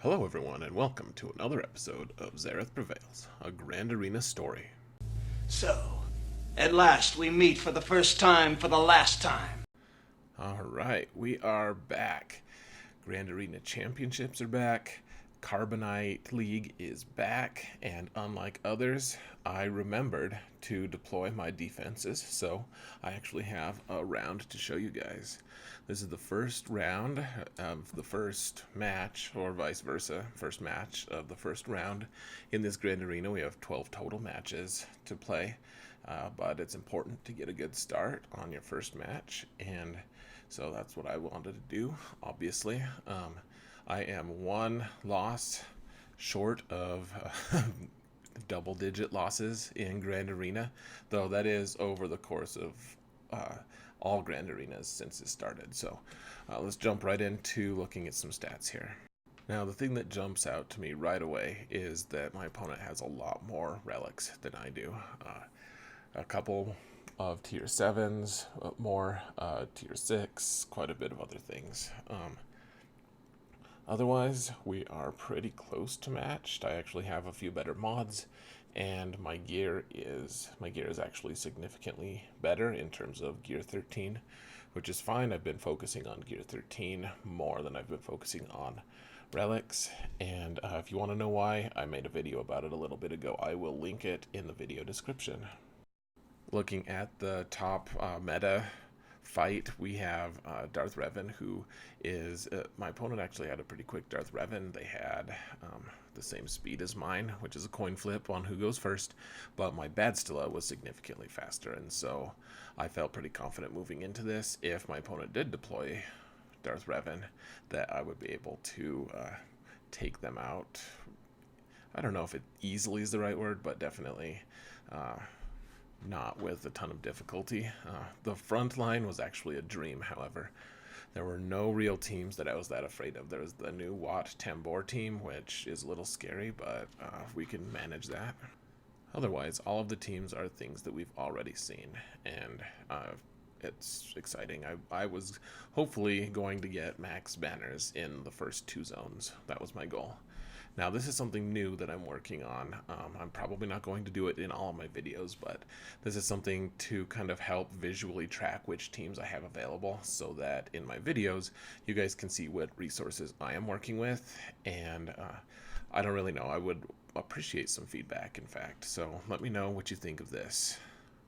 Hello everyone, and welcome to another episode of Xaereth Prevails, a Grand Arena story. So, at last we meet for the first time for the last time. Alright, we are back. Grand Arena Championships are back, Carbonite League is back, and unlike others, I remembered to deploy my defenses, so I actually have a round to show you guys. This is the first round of the first match, or vice versa, first match of the first round. In this Grand Arena, we have 12 total matches to play, but it's important to get a good start on your first match, and so that's what I wanted to do, obviously. I am one loss short of double-digit losses in Grand Arena, though that is over the course of all Grand Arenas since it started. So let's jump right into looking at some stats here. Now, the thing that jumps out to me right away is that my opponent has a lot more relics than I do. A couple of tier 7s, more tier 6, quite a bit of other things. Otherwise, we are pretty close to matched. I actually have a few better mods, and my gear is actually significantly better in terms of gear 13, which is fine. I've been focusing on gear 13 more than I've been focusing on relics, and if you want to know why, I made a video about it a little bit ago. I will link it in the video description. Looking at the top meta fight, we have Darth Revan, who is my opponent actually had a pretty quick Darth Revan. They had the same speed as mine, which is a coin flip on who goes first, but my Badstilla was significantly faster, and so I felt pretty confident moving into this. If my opponent did deploy Darth Revan, that I would be able to take them out. I don't know if it easily is the right word, but definitely not with a ton of difficulty. The front line was actually a dream, however. There were no real teams that I was that afraid of. There was the new Wat Tambor team, which is a little scary, but we can manage that. Otherwise, all of the teams are things that we've already seen, and it's exciting. I was hopefully going to get max banners in the first 2 zones. That was my goal. Now, this is something new that I'm working on. I'm probably not going to do it in all of my videos, but this is something to kind of help visually track which teams I have available so that in my videos, you guys can see what resources I am working with, and I don't really know. I would appreciate some feedback, in fact, so let me know what you think of this.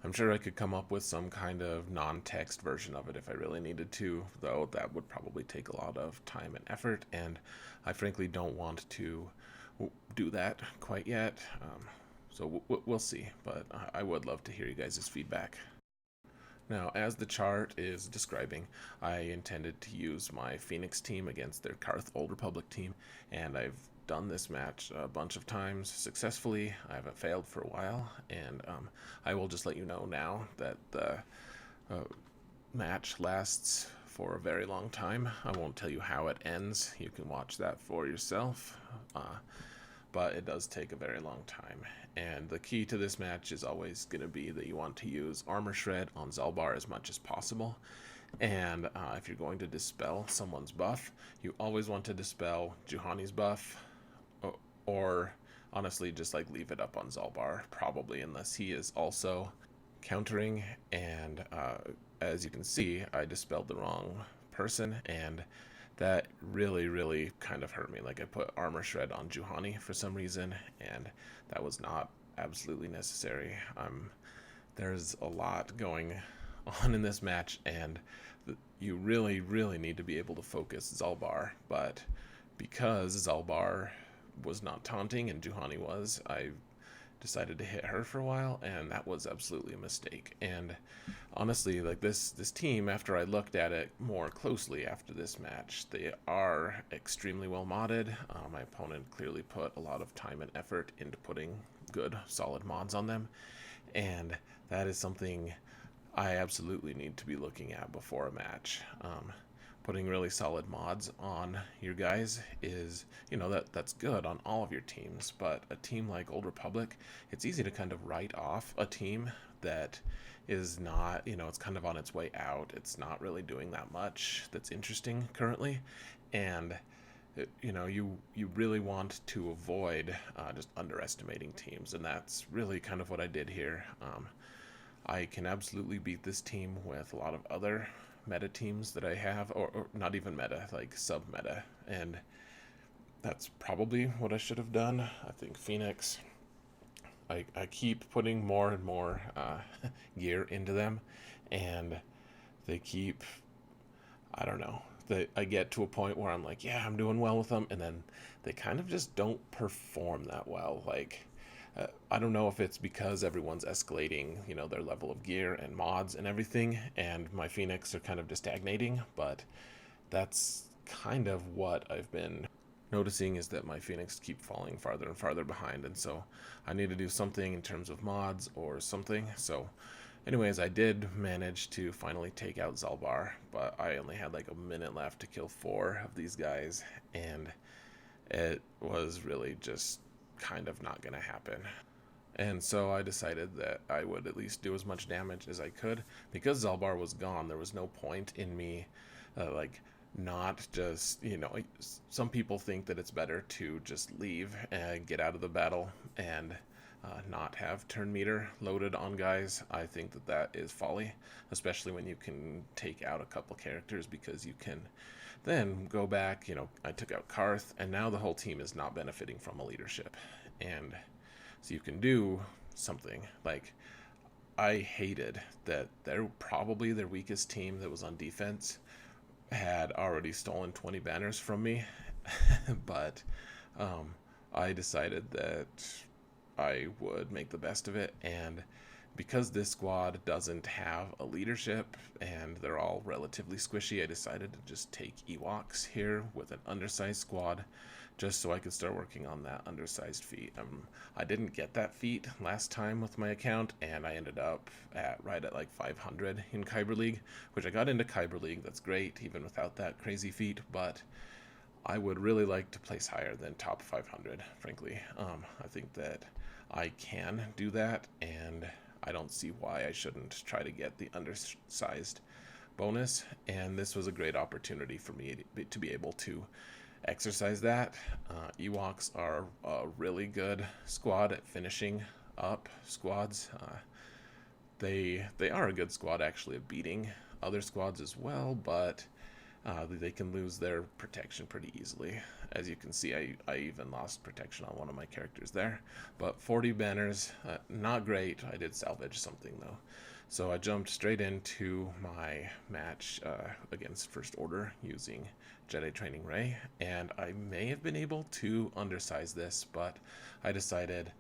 I'm sure I could come up with some kind of non-text version of it if I really needed to, though that would probably take a lot of time and effort, and I frankly don't want to do that quite yet, so we'll see, but I would love to hear you guys' feedback. Now, as the chart is describing, I intended to use my Phoenix team against their Carth Old Republic team, and I've done this match a bunch of times successfully. I haven't failed for a while, and I will just let you know now that the match lasts for a very long time. I won't tell you how it ends. You can watch that for yourself, but it does take a very long time. And the key to this match is always going to be that you want to use Armor Shred on Zalbar as much as possible. And if you're going to dispel someone's buff, you always want to dispel Juhani's buff, or honestly just like leave it up on Zalbar, probably, unless he is also countering. And as you can see, I dispelled the wrong person, and that really kind of hurt me. Like, I put Armor Shred on Juhani for some reason, and that was not absolutely necessary. There's a lot going on in this match, and you really need to be able to focus Zalbar, but because Zalbar was not taunting and Juhani was, I decided to hit her for a while, and that was absolutely a mistake. And honestly, like, this team, after I looked at it more closely after this match, they are extremely well modded. My opponent clearly put a lot of time and effort into putting good solid mods on them, and that is something I absolutely need to be looking at before a match. Putting really solid mods on your guys is, that's good on all of your teams, but a team like Old Republic, it's easy to kind of write off a team that is not, it's kind of on its way out. It's not really doing that much that's interesting currently, and you really want to avoid just underestimating teams, and that's really kind of what I did here. I can absolutely beat this team with a lot of other meta teams that I have, or not even meta, like sub meta, and that's probably what I should have done. I think Phoenix, I keep putting more and more gear into them, and they keep, I don't know, I get to a point where I'm like, yeah, I'm doing well with them, and then they kind of just don't perform that well. Like, I don't know if it's because everyone's escalating, their level of gear and mods and everything, and my Phoenix are kind of just stagnating, but that's kind of what I've been noticing, is that my Phoenix keep falling farther and farther behind, and so I need to do something in terms of mods or something. So anyways, I did manage to finally take out Zalbar, but I only had like a minute left to kill 4 of these guys, and it was really just kind of not going to happen. And so I decided that I would at least do as much damage as I could. Because Zalbar was gone, there was no point in me not just, some people think that it's better to just leave and get out of the battle and not have turn meter loaded on guys. I think that that is folly, especially when you can take out a couple characters, because you can then go back. I took out Carth, and now the whole team is not benefiting from a leadership, and so you can do something. Like, I hated that they're probably their weakest team that was on defense had already stolen 20 banners from me, but I decided that I would make the best of it, and because this squad doesn't have a leadership and they're all relatively squishy, I decided to just take Ewoks here with an undersized squad, just so I could start working on that undersized feat. I didn't get that feat last time with my account, and I ended up right at like 500 in Kyber League, which I got into Kyber League. That's great, even without that crazy feat, but I would really like to place higher than top 500, frankly. I think that I can do that, and I don't see why I shouldn't try to get the undersized bonus, and this was a great opportunity for me to be able to exercise that. Ewoks are a really good squad at finishing up squads. They are a good squad actually at beating other squads as well, but they can lose their protection pretty easily. As you can see, I even lost protection on one of my characters there. But 40 banners, not great. I did salvage something though. So I jumped straight into my match against First Order using Jedi Training Ray, and I may have been able to undersize this, but I decided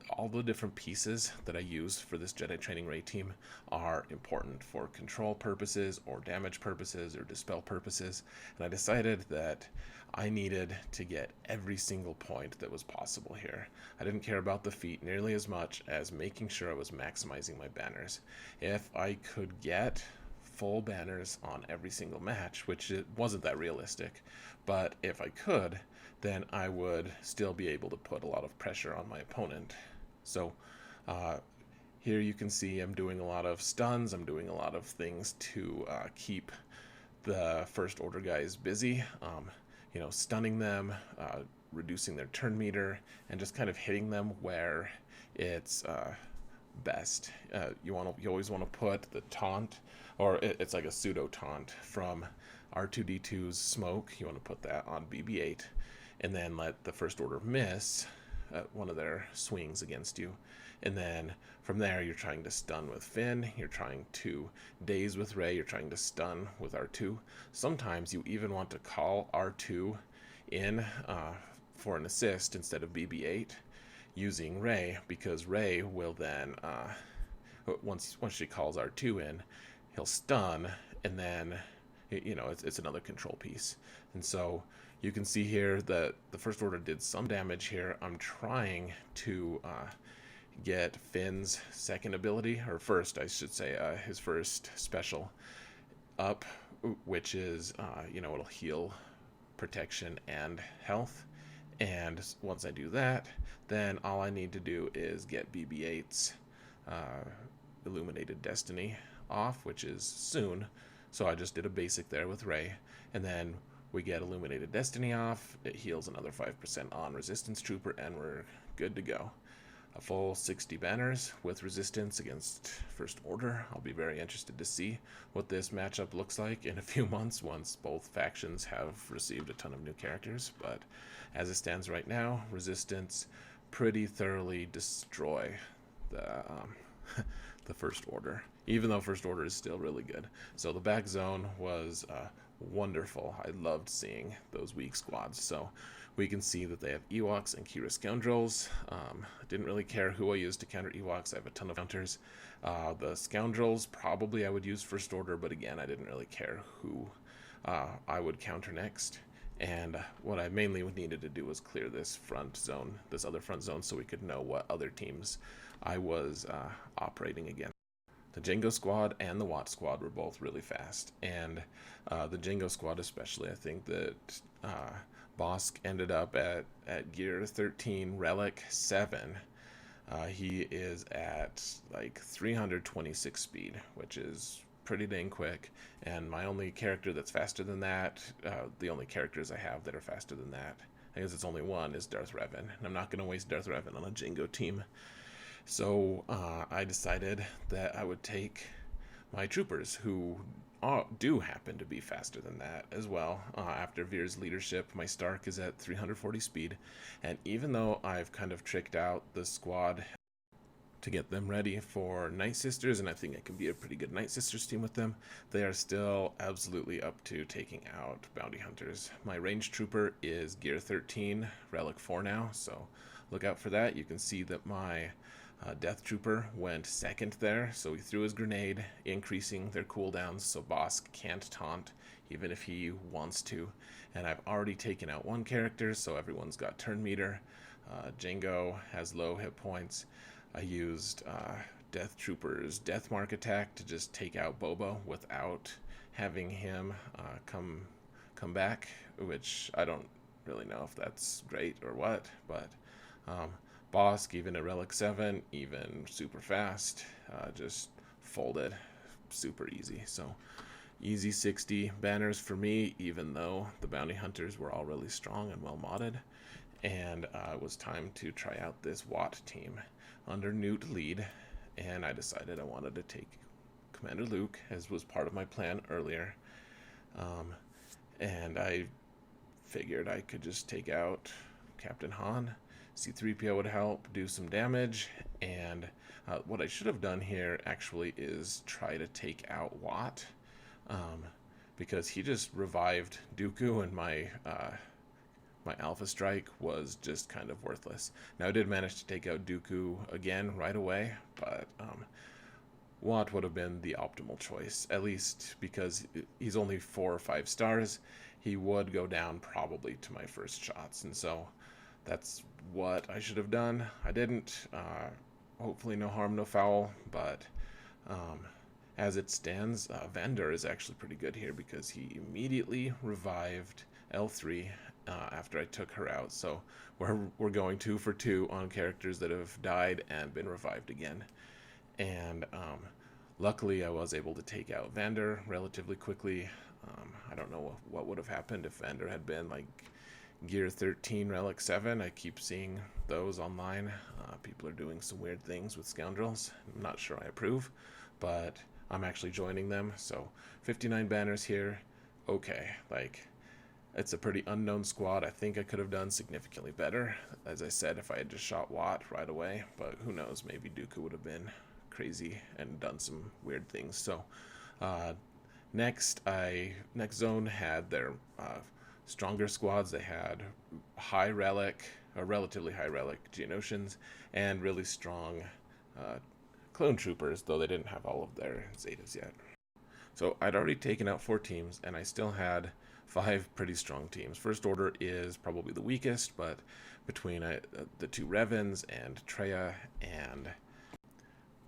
all the different pieces that I use for this Jedi Training Ray team are important for control purposes or damage purposes or dispel purposes, and I decided that I needed to get every single point that was possible here. I didn't care about the feat nearly as much as making sure I was maximizing my banners. If I could get full banners on every single match, which it wasn't that realistic, but if I could, then I would still be able to put a lot of pressure on my opponent. So here you can see I'm doing a lot of stuns, I'm doing a lot of things to keep the First Order guys busy, stunning them, reducing their turn meter, and just kind of hitting them where it's best. You always want to put the taunt, or it's like a pseudo taunt from R2D2's smoke. You want to put that on BB-8, and then let the First Order miss one of their swings against you, and then from there you're trying to stun with Finn, you're trying to daze with Rey, you're trying to stun with R2. Sometimes you even want to call R2 in for an assist instead of BB-8 using Rey, because Rey will then once she calls R2 in, he'll stun, and then it's another control piece. And so you can see here that the First Order did some damage here. I'm trying to get Finn's second ability, or first, I should say, his first special up, which is, it'll heal protection and health. And once I do that, then all I need to do is get BB-8's Illuminated Destiny off, which is soon. So I just did a basic there with Rey, and then We get Illuminated Destiny off, it heals another 5% on Resistance Trooper, and we're good to go. A full 60 banners with resistance against First Order. I'll be very interested to see what this matchup looks like in a few months once both factions have received a ton of new characters. But as it stands right now, resistance pretty thoroughly destroy the the First Order, even though First Order is still really good. So the back zone was wonderful. I loved seeing those weak squads. So we can see that they have Ewoks and Qi'ra Scoundrels. I didn't really care who I used to counter Ewoks. I have a ton of counters. The Scoundrels, probably I would use First Order, but again, I didn't really care who I would counter next. And what I mainly needed to do was clear this front zone, this other front zone, so we could know what other teams I was operating against. The Jango squad and the Wat squad were both really fast, and the Jango squad especially. I think that Bossk ended up at gear 13, relic 7. He is at like 326 speed, which is pretty dang quick, and my only character that's faster than that, the only characters I have that are faster than that, I guess it's only one, is Darth Revan, and I'm not going to waste Darth Revan on a Jango team. So I decided that I would take my troopers, who do happen to be faster than that as well. After Veer's leadership, my Stark is at 340 speed, and even though I've kind of tricked out the squad to get them ready for Night Sisters, and I think I can be a pretty good Night Sisters team with them, they are still absolutely up to taking out bounty hunters. My ranged trooper is gear 13, relic 4 now, so look out for that. You can see that my Death Trooper went second there, so he threw his grenade, increasing their cooldowns so Bossk can't taunt, even if he wants to. And I've already taken out one character, so everyone's got turn meter. Jango has low hit points. I used Death Trooper's Death Mark attack to just take out Boba without having him come back, which I don't really know if that's great or what, but Bossk, even at Relic 7, even super fast, just folded super easy. So easy 60 banners for me, even though the bounty hunters were all really strong and well modded. And it was time to try out this Wat team under Nute lead, and I decided I wanted to take Commander Luke, as was part of my plan earlier. And I figured I could just take out Captain Han. C-3PO would help do some damage, and what I should have done here actually is try to take out Wat, because he just revived Dooku, and my Alpha Strike was just kind of worthless. Now I did manage to take out Dooku again right away, but Wat would have been the optimal choice, at least because he's only 4 or 5 stars. He would go down probably to my first shots, and so that's what I should have done. I didn't. Hopefully no harm, no foul, but as it stands, Vandor is actually pretty good here because he immediately revived L3 after I took her out. So we're going 2 for 2 on characters that have died and been revived again. And luckily I was able to take out Vandor relatively quickly. I don't know what would have happened if Vandor had been like Gear 13, Relic 7. I keep seeing those online. People are doing some weird things with Scoundrels. I'm not sure I approve, but I'm actually joining them. So 59 banners here. Okay, like, it's a pretty unknown squad. I think I could have done significantly better, as I said, if I had just shot Wat right away, but who knows, maybe Dooku would have been crazy and done some weird things. So next zone had their stronger squads. They had high relic, or relatively high relic Geonosians, and really strong clone troopers, though they didn't have all of their Zetas yet. So I'd already taken out 4 teams, and I still had 5 pretty strong teams. First Order is probably the weakest, but between the 2 Revans and Traya and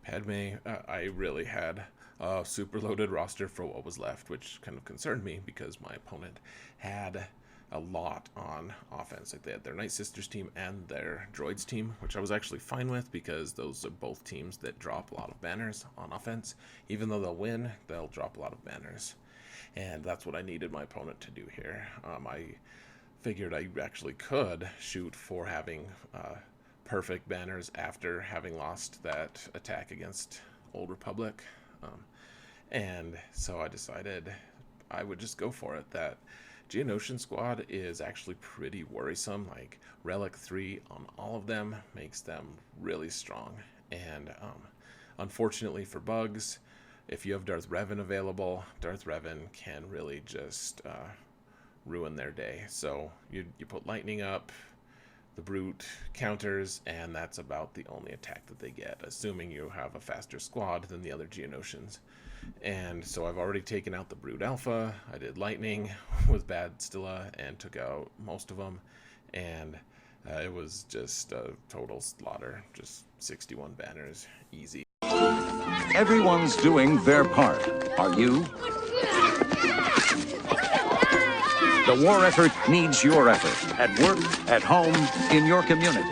Padme, I really had a super loaded roster for what was left, which kind of concerned me because my opponent had a lot on offense. Like, they had their Night Sisters team and their Droids team, which I was actually fine with because those are both teams that drop a lot of banners on offense. Even though they'll win, they'll drop a lot of banners. and that's what I needed my opponent to do here. I figured I actually could shoot for having perfect banners after having lost that attack against Old Republic. And so I decided I would just go for it. That Geonosian squad is actually pretty worrisome. Like, Relic 3 on all of them makes them really strong. And unfortunately for bugs, if you have Darth Revan available, Darth Revan can really just ruin their day. So you put lightning up, the brute counters, and that's about the only attack that they get, assuming you have a faster squad than the other Geonosians. And so I've already taken out the brute alpha. I did lightning with Bad Stilla and took out most of them, and it was just a total slaughter. Just 61 banners, easy. Everyone's doing their part. Are you? The war effort needs your effort. At work, at home, in your community.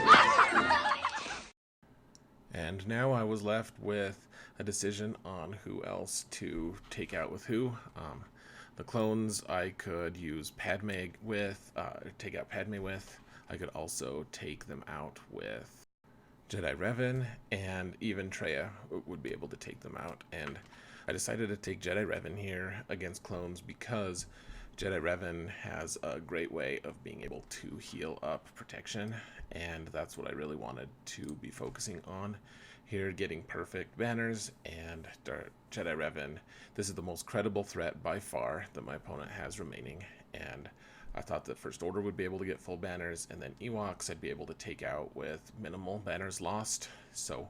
And now I was left with a decision on who else to take out with who. The clones I could use Padme with, take out Padme with. I could also take them out with Jedi Revan, and even Traya would be able to take them out. And I decided to take Jedi Revan here against clones because Jedi Revan has a great way of being able to heal up protection, and that's what I really wanted to be focusing on here, getting perfect banners. And Jedi Revan, this is the most credible threat by far that my opponent has remaining, and I thought that First Order would be able to get full banners, and then Ewoks I'd be able to take out with minimal banners lost. So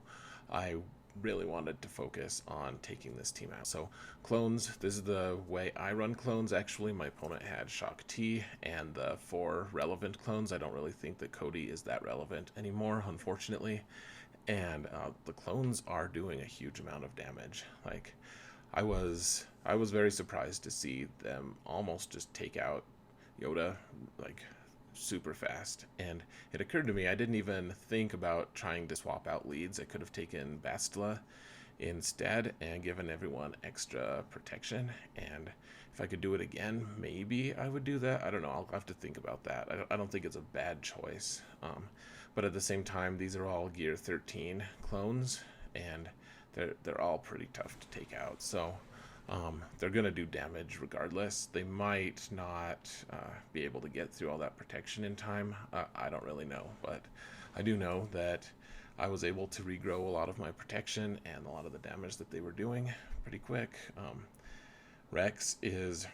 I really wanted to focus on taking this team out. So clones, this is the way I run clones. Actually, my opponent had ShaakT and the 4 relevant clones. I don't really think that Cody is that relevant anymore, unfortunately. And the clones are doing a huge amount of damage. Like, I was very surprised to see them almost just take out Yoda like super fast. And it occurred to me, I didn't even think about trying to swap out leads. I could have taken Bastila instead and given everyone extra protection, and if I could do it again, maybe I would do that. I don't know, I'll have to think about that. I don't think it's a bad choice, but at the same time, these are all Gear 13 clones, and they're all pretty tough to take out. So they're going to do damage regardless. They might not be able to get through all that protection in time. I don't really know, but I do know that I was able to regrow a lot of my protection and a lot of the damage that they were doing pretty quick. Rex is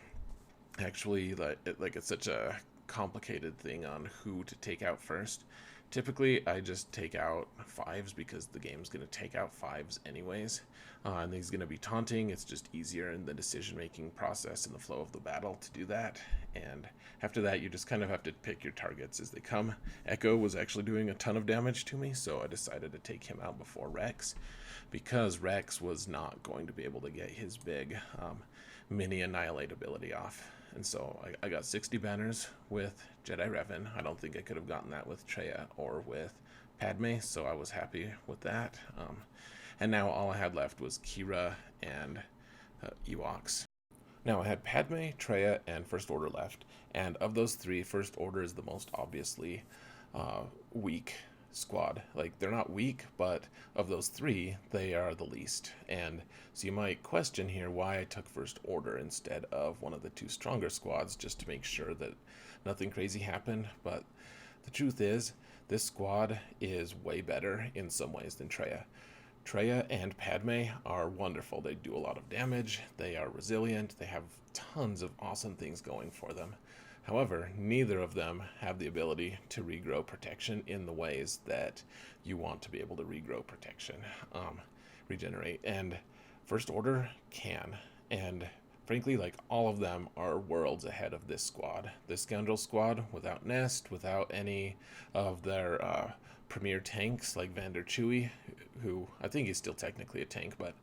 actually like it's such a complicated thing on who to take out first. Typically, I just take out 5s because the game's going to take out 5s anyways. And he's going to be taunting. It's just easier in the decision-making process and the flow of the battle to do that. And after that, you just kind of have to pick your targets as they come. Echo was actually doing a ton of damage to me, so I decided to take him out before Rex, because Rex was not going to be able to get his big mini annihilate ability off. And so I got 60 banners with Jedi Revan. I don't think I could have gotten that with Traya or with Padme, so I was happy with that. And now all I had left was Qi'ra and Ewoks. Now I had Padme, Traya, and First Order left, and of those 3, First Order is the most obviously weak squad. Like, they're not weak, but of those 3, they are the least. And so you might question here why I took First Order instead of one of the 2 stronger squads, just to make sure that nothing crazy happened. But the truth is, this squad is way better in some ways than Traya. Traya and Padme are wonderful. They do a lot of damage, they are resilient, they have tons of awesome things going for them. However, neither of them have the ability to regrow protection in the ways that you want to be able to regrow protection, regenerate. And First Order can. And frankly, like, all of them are worlds ahead of this squad. This Scoundrel squad, without Nest, without any of their premier tanks like Vander Chewie, who I think he's still technically a tank, but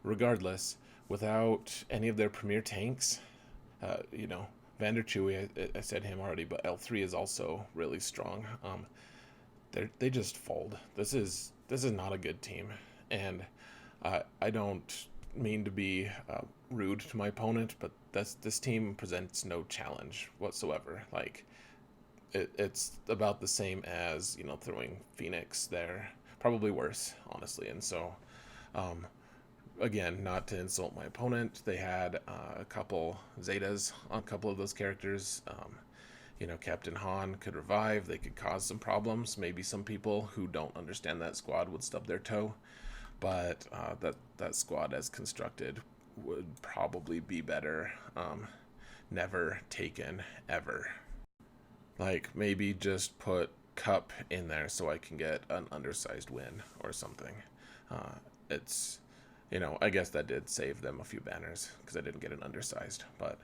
regardless, without any of their premier tanks, Vander Chewie, I said him already, but L3 is also really strong. They just fold. This is not a good team, and I don't mean to be rude to my opponent, but this team presents no challenge whatsoever. Like, it's about the same as, throwing Phoenix there. Probably worse, honestly. And so, again, not to insult my opponent, they had a couple Zetas on a couple of those characters. Captain Han could revive, they could cause some problems. Maybe some people who don't understand that squad would stub their toe, but that squad as constructed would probably be better. Never taken, ever. Like, maybe just put Cup in there so I can get an undersized win or something. It's, I guess that did save them a few banners because I didn't get an undersized. But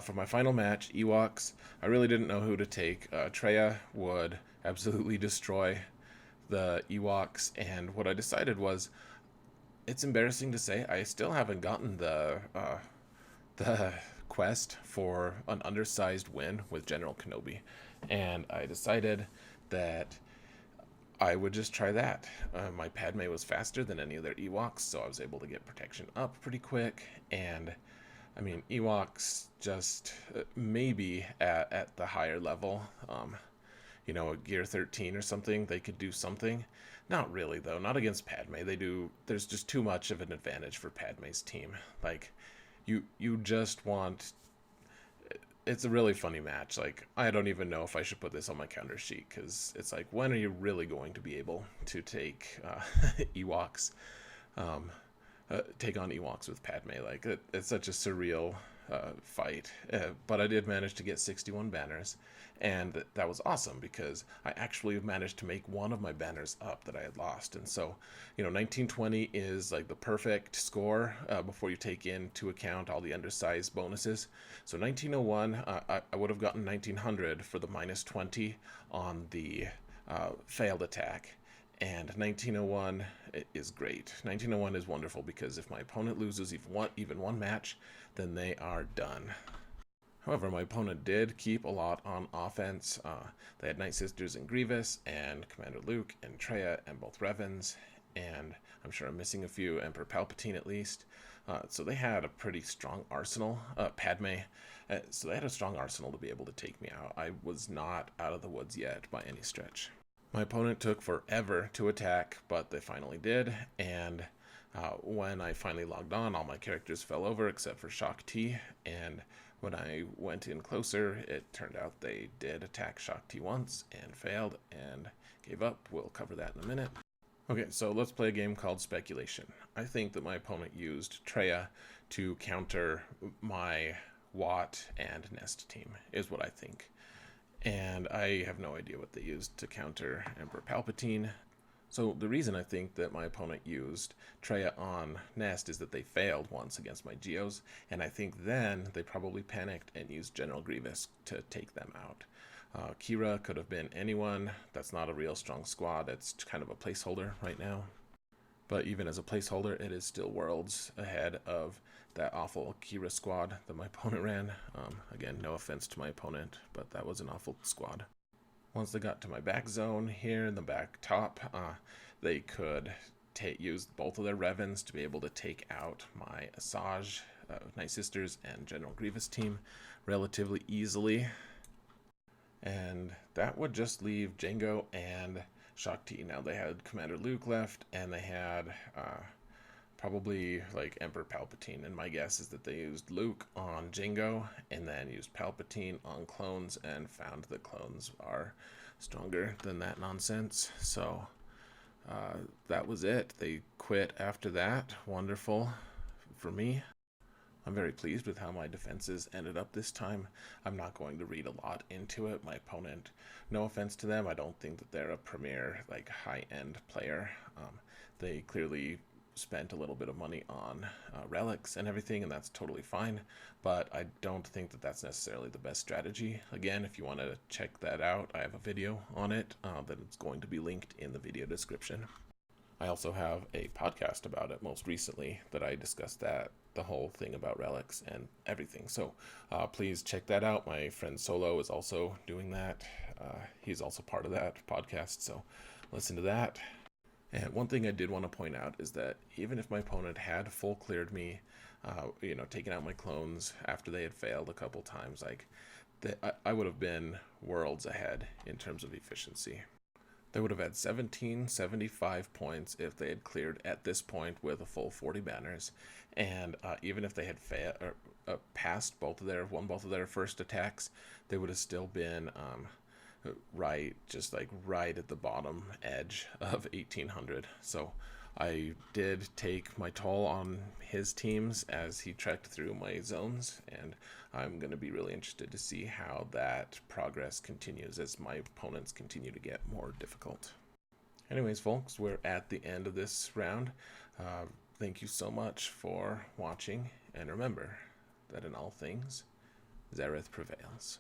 for my final match, Ewoks, I really didn't know who to take. Qi'ra would absolutely destroy the Ewoks, and what I decided was, it's embarrassing to say, I still haven't gotten the quest for an undersized win with General Kenobi, and I decided that I would just try that. My Padme was faster than any other Ewoks, so I was able to get protection up pretty quick, and I mean, Ewoks just maybe at the higher level, a Gear 13 or something, they could do something. Not really, though. Not against Padme. There's just too much of an advantage for Padme's team. Like, you just want... It's a really funny match. Like, I don't even know if I should put this on my counter sheet, because it's like, when are you really going to be able to take Ewoks, take on Ewoks with Padme? Like, it's such a surreal fight. But I did manage to get 61 banners, and that was awesome because I actually managed to make one of my banners up that I had lost. And so, 1920 is like the perfect score before you take into account all the undersized bonuses. So 1901, I would have gotten 1900 for the -20 on the failed attack. And 1901 is great. 1901 is wonderful because if my opponent loses even one match, then they are done. However, my opponent did keep a lot on offense. They had Night Sisters and Grievous, and Commander Luke and Qi'ra, and both Revans, and I'm sure I'm missing a few, Emperor Palpatine at least. So they had a pretty strong arsenal. Padme. So they had a strong arsenal to be able to take me out. I was not out of the woods yet by any stretch. My opponent took forever to attack, but they finally did, and when I finally logged on, all my characters fell over except for ShaakT, and when I went in closer, it turned out they did attack ShaakT once and failed and gave up. We'll cover that in a minute. Okay, so let's play a game called Speculation. I think that my opponent used Qi'ra to counter my Wat and Nest team, is what I think. And I have no idea what they used to counter Emperor Palpatine. So the reason I think that my opponent used Qi'ra on Nest is that they failed once against my Geos, and I think then they probably panicked and used General Grievous to take them out. Qi'ra could have been anyone. That's not a real strong squad. It's kind of a placeholder right now. But even as a placeholder, it is still worlds ahead of that awful Qi'ra squad that my opponent ran. Again, no offense to my opponent, but that was an awful squad. Once they got to my back zone here in the back top, they could use both of their Revans to be able to take out my Asajj, Night Sisters, and General Grievous team relatively easily. And that would just leave Jango and ShaakT. Now they had Commander Luke left, and they had probably like Emperor Palpatine, and my guess is that they used Luke on Jango and then used Palpatine on clones and found that clones are stronger than that nonsense. So that was it. They quit after that. Wonderful for me. I'm very pleased with how my defenses ended up this time. I'm not going to read a lot into it. My opponent, no offense to them, I don't think that they're a premier, like, high-end player. They clearly spent a little bit of money on relics and everything, and that's totally fine, but I don't think that that's necessarily the best strategy. Again, if you want to check that out, I have a video on it that is going to be linked in the video description. I also have a podcast about it most recently that I discussed the whole thing about relics and everything. So please check that out. My friend Solo is also doing that. He's also part of that podcast, so listen to that. And one thing I did want to point out is that even if my opponent had full cleared me, taken out my clones after they had failed a couple times, like I would have been worlds ahead in terms of efficiency. They would have had 1775 points if they had cleared at this point with a full 40 banners, and even if they had passed both of their first attacks, they would have still been right at the bottom edge of 1800. So I did take my toll on his teams as he trekked through my zones, and I'm going to be really interested to see how that progress continues as my opponents continue to get more difficult. Anyways, folks, we're at the end of this round. Thank you so much for watching, and remember that in all things, Xaereth prevails.